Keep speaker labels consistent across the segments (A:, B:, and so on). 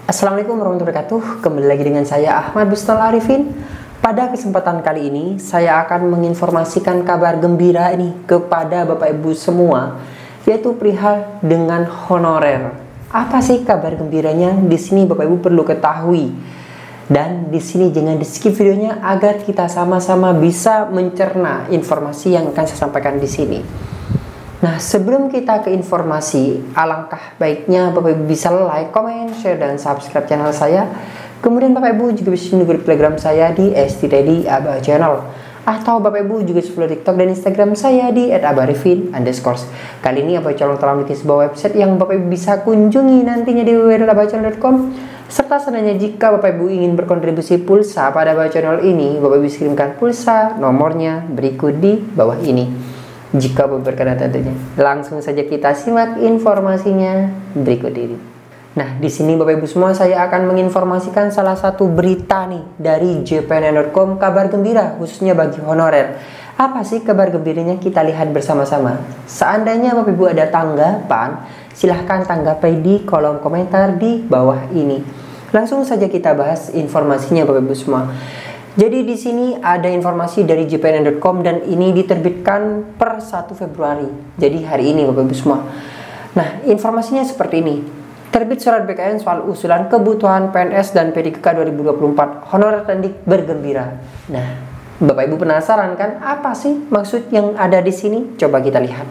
A: Assalamualaikum warahmatullahi wabarakatuh. Kembali lagi dengan saya Ahmad Bustal Arifin. Pada kesempatan kali ini saya akan menginformasikan kabar gembira ini kepada Bapak Ibu semua, yaitu perihal dengan honorer. Apa sih kabar gembiranya? Di sini Bapak Ibu perlu ketahui. Dan di sini jangan di skip videonya agar kita sama-sama bisa mencerna informasi yang akan saya sampaikan di sini. Nah, sebelum kita ke informasi, alangkah baiknya Bapak Ibu bisa like, comment, share, dan subscribe channel saya. Kemudian Bapak Ibu juga bisa menunggu di Telegram saya di @steady aba channel. Atau Bapak Ibu juga bisa follow TikTok dan Instagram saya di @abarifin_. Kali ini Aba Channel telah memiliki sebuah website yang Bapak Ibu bisa kunjungi nantinya di www.abachannel.com. Serta seandainya jika Bapak Ibu ingin berkontribusi pulsa pada Aba Channel ini, Bapak Ibu bisa kirimkan pulsa, nomornya berikut di bawah ini. Jika berkenan tentunya. Langsung saja kita simak informasinya berikut ini. Nah, di sini Bapak Ibu semua saya akan menginformasikan salah satu berita nih dari jpnn.com, kabar gembira khususnya bagi honorer. Apa sih kabar gembiranya? Kita lihat bersama-sama. Seandainya Bapak Ibu ada tanggapan, silahkan tanggapi di kolom komentar di bawah ini. Langsung saja kita bahas informasinya Bapak Ibu semua. Jadi di sini ada informasi dari jpnn.com dan ini diterbitkan per 1 Februari. Jadi hari ini Bapak Ibu semua. Nah, informasinya seperti ini. Terbit surat BKN soal usulan kebutuhan PNS dan P3K 2024. Honorer Tendik bergembira. Nah, Bapak Ibu penasaran kan apa sih maksud yang ada di sini? Coba kita lihat.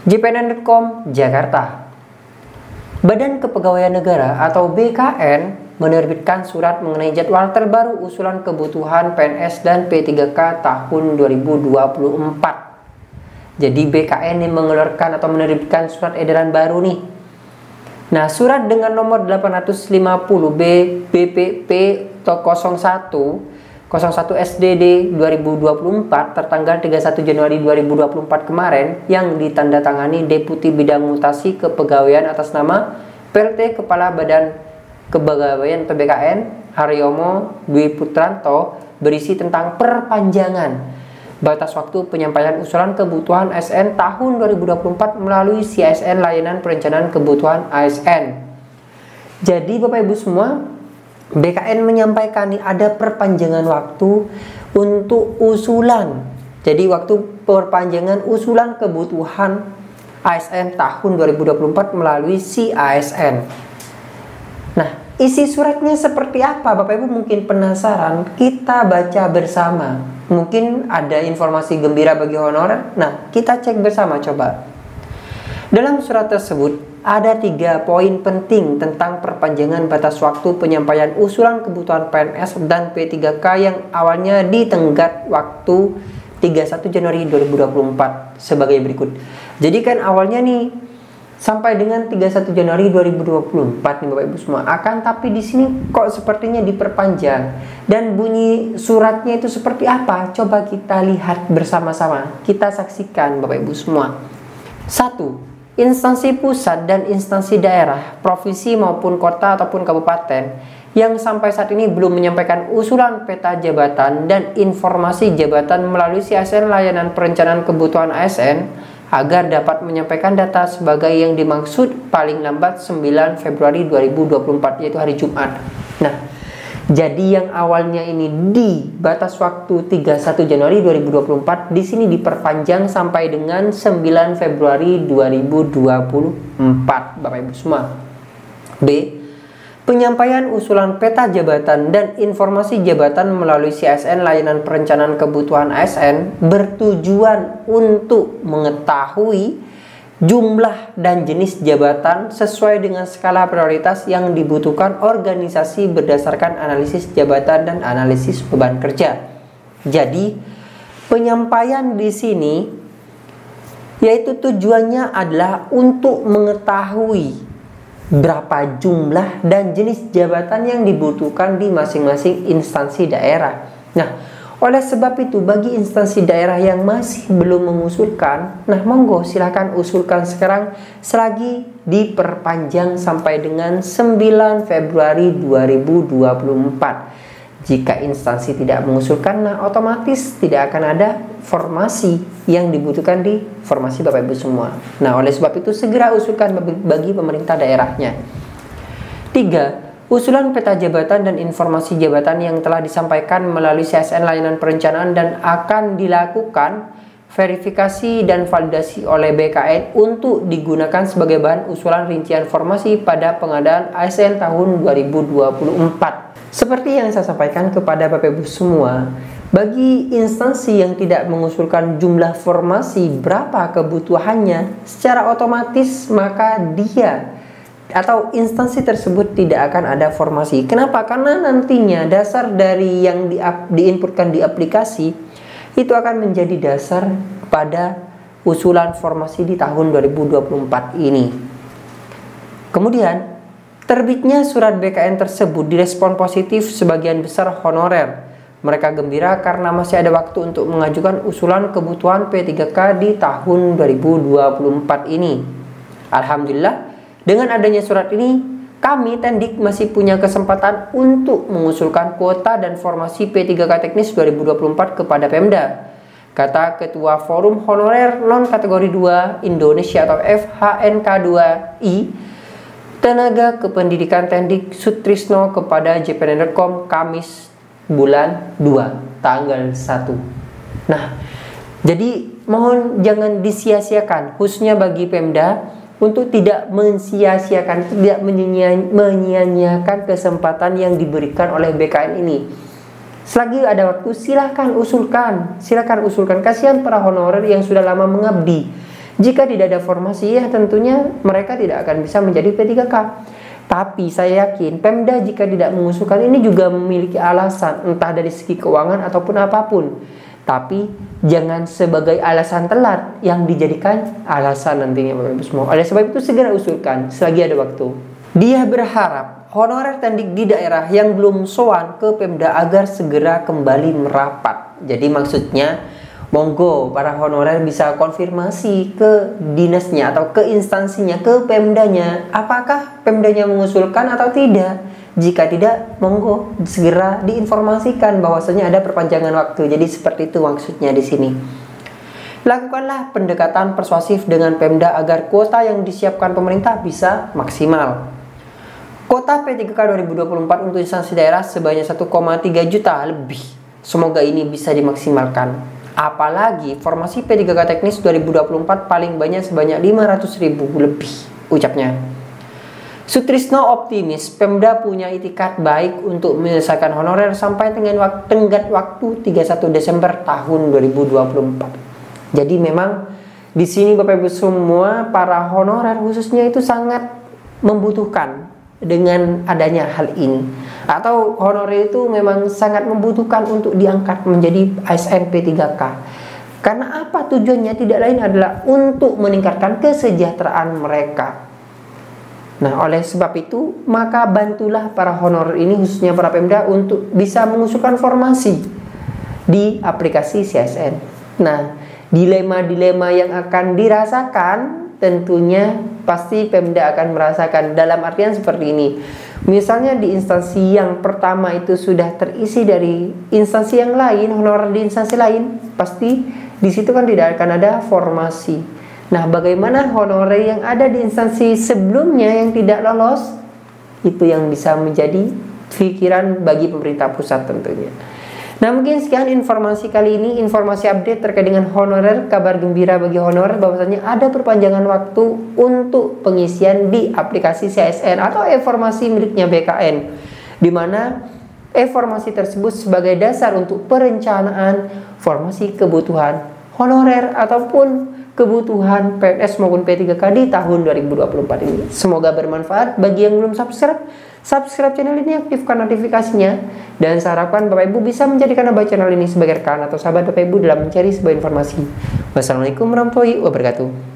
A: jpnn.com Jakarta. Badan Kepegawaian Negara atau BKN menerbitkan surat mengenai jadwal terbaru usulan kebutuhan PNS dan P3K tahun 2024. Jadi BKN yang mengeluarkan atau menerbitkan surat edaran baru nih. Nah, surat dengan nomor 850B BPP 01 SDD 2024 tertanggal 31 Januari 2024 kemarin yang ditandatangani Deputi Bidang Mutasi Kepegawaian atas nama PLT Kepala Badan Kepegawaian PBKN Haryomo Dwi Putranto berisi tentang perpanjangan batas waktu penyampaian usulan kebutuhan ASN tahun 2024 melalui CASN Layanan Perencanaan Kebutuhan ASN. Jadi Bapak Ibu semua, BKN menyampaikan nih ada perpanjangan waktu untuk usulan. Jadi waktu perpanjangan usulan kebutuhan ASN tahun 2024 melalui CASN. Nah, isi suratnya seperti apa? Bapak Ibu mungkin penasaran, kita baca bersama. Mungkin ada informasi gembira bagi honorer. Nah, kita cek bersama coba. Dalam surat tersebut ada 3 poin penting tentang perpanjangan batas waktu penyampaian usulan kebutuhan PNS dan P3K yang awalnya ditenggat waktu 31 Januari 2024 sebagai berikut. Jadi kan awalnya nih sampai dengan 31 Januari 2024 nih Bapak Ibu semua. Akan tapi di sini kok sepertinya diperpanjang. Dan bunyi suratnya itu seperti apa? Coba kita lihat bersama-sama. Kita saksikan Bapak Ibu semua. 1. Instansi pusat dan instansi daerah, provinsi maupun kota ataupun kabupaten yang sampai saat ini belum menyampaikan usulan peta jabatan dan informasi jabatan melalui CASN Layanan Perencanaan Kebutuhan ASN agar dapat menyampaikan data sebagai yang dimaksud paling lambat 9 Februari 2024, yaitu hari Jumat. Nah, jadi yang awalnya ini di batas waktu 31 Januari 2024 di sini diperpanjang sampai dengan 9 Februari 2024 Bapak Ibu semua. B. Penyampaian usulan peta jabatan dan informasi jabatan melalui CASN Layanan Perencanaan Kebutuhan ASN bertujuan untuk mengetahui jumlah dan jenis jabatan sesuai dengan skala prioritas yang dibutuhkan organisasi berdasarkan analisis jabatan dan analisis beban kerja. Jadi, penyampaian di sini yaitu tujuannya adalah untuk mengetahui berapa jumlah dan jenis jabatan yang dibutuhkan di masing-masing instansi daerah. Nah, oleh sebab itu bagi instansi daerah yang masih belum mengusulkan, nah monggo silahkan usulkan sekarang selagi diperpanjang sampai dengan 9 Februari 2024. Jika instansi tidak mengusulkan, nah otomatis tidak akan ada formasi yang dibutuhkan di formasi Bapak Ibu semua. Nah, oleh sebab itu segera usulkan bagi pemerintah daerahnya. 3. Usulan peta jabatan dan informasi jabatan yang telah disampaikan melalui CSN layanan perencanaan dan akan dilakukan verifikasi dan validasi oleh BKN untuk digunakan sebagai bahan usulan rincian formasi pada pengadaan ASN tahun 2024. Seperti yang saya sampaikan kepada Bapak Ibu semua, bagi instansi yang tidak mengusulkan jumlah formasi berapa kebutuhannya, secara otomatis maka dia atau instansi tersebut tidak akan ada formasi. Kenapa? Karena nantinya dasar dari yang diinputkan di aplikasi itu akan menjadi dasar pada usulan formasi di tahun 2024 ini. Kemudian, terbitnya surat BKN tersebut direspon positif sebagian besar honorer. Mereka gembira karena masih ada waktu untuk mengajukan usulan kebutuhan P3K di tahun 2024 ini. Alhamdulillah, dengan adanya surat ini, kami Tendik masih punya kesempatan untuk mengusulkan kuota dan formasi P3K teknis 2024 kepada Pemda, kata Ketua Forum Honorer Non-Kategori 2 Indonesia atau FHNK2I, Tenaga Kependidikan Tendik Sutrisno kepada jpn.com Kamis bulan 2 tanggal 1. Nah, jadi mohon jangan disia-siakan, khususnya bagi Pemda, untuk tidak mensia-siakan, tidak menyia-nyiakan kesempatan yang diberikan oleh BKN ini. Selagi ada waktu, silakan usulkan. Kasihan para honorer yang sudah lama mengabdi. Jika tidak ada formasi, ya tentunya mereka tidak akan bisa menjadi P3K. Tapi saya yakin Pemda jika tidak mengusulkan ini juga memiliki alasan, entah dari segi keuangan ataupun apapun. Tapi jangan sebagai alasan telat yang dijadikan alasan nantinya Bapak Ibu semua. Oleh sebab itu segera usulkan selagi ada waktu. Dia berharap honorer Tendik di daerah yang belum sowan ke Pemda agar segera kembali merapat. Jadi maksudnya monggo para honorer bisa konfirmasi ke dinasnya atau ke instansinya, ke Pemdanya, apakah Pemdanya mengusulkan atau tidak. Jika tidak, monggo segera diinformasikan bahwasanya ada perpanjangan waktu. Jadi seperti itu maksudnya di sini. Lakukanlah pendekatan persuasif dengan Pemda agar kuota yang disiapkan pemerintah bisa maksimal. Kuota P3K 2024 untuk instansi daerah sebanyak 1,3 juta lebih. Semoga ini bisa dimaksimalkan. Apalagi formasi P3K teknis 2024 paling banyak sebanyak 500.000 lebih, ucapnya. Sutrisno optimis Pemda punya itikat baik untuk menyelesaikan honorer sampai dengan tenggat waktu 31 Desember tahun 2024. Jadi memang di sini Bapak Ibu semua para honorer khususnya itu sangat membutuhkan dengan adanya hal ini. Atau honorer itu memang sangat membutuhkan untuk diangkat menjadi ASN P3K. Karena apa tujuannya? Tidak lain adalah untuk meningkatkan kesejahteraan mereka. Nah, oleh sebab itu, maka bantulah para honorer ini, khususnya para Pemda, untuk bisa mengusulkan formasi di aplikasi CSN. Nah, dilema-dilema yang akan dirasakan tentunya pasti Pemda akan merasakan, dalam artian seperti ini. Misalnya di instansi yang pertama itu sudah terisi dari instansi yang lain, honorer di instansi lain, pasti di situ kan tidak akan ada formasi. Nah, bagaimana honorer yang ada di instansi sebelumnya yang tidak lolos? Itu yang bisa menjadi pikiran bagi pemerintah pusat tentunya. Nah, mungkin sekian informasi kali ini, informasi update terkait dengan honorer. Kabar gembira bagi honorer bahwasanya ada perpanjangan waktu untuk pengisian di aplikasi CSN atau informasi miliknya BKN, di mana informasi tersebut sebagai dasar untuk perencanaan formasi kebutuhan honorer ataupun kebutuhan PNS maupun P3K di tahun 2024 ini. Semoga bermanfaat. Bagi yang belum subscribe channel ini, aktifkan notifikasinya, dan saya harapkan Bapak Ibu bisa menjadikan channel ini sebagai rekan atau sahabat Bapak Ibu dalam mencari sebuah informasi. Wassalamualaikum warahmatullahi wabarakatuh.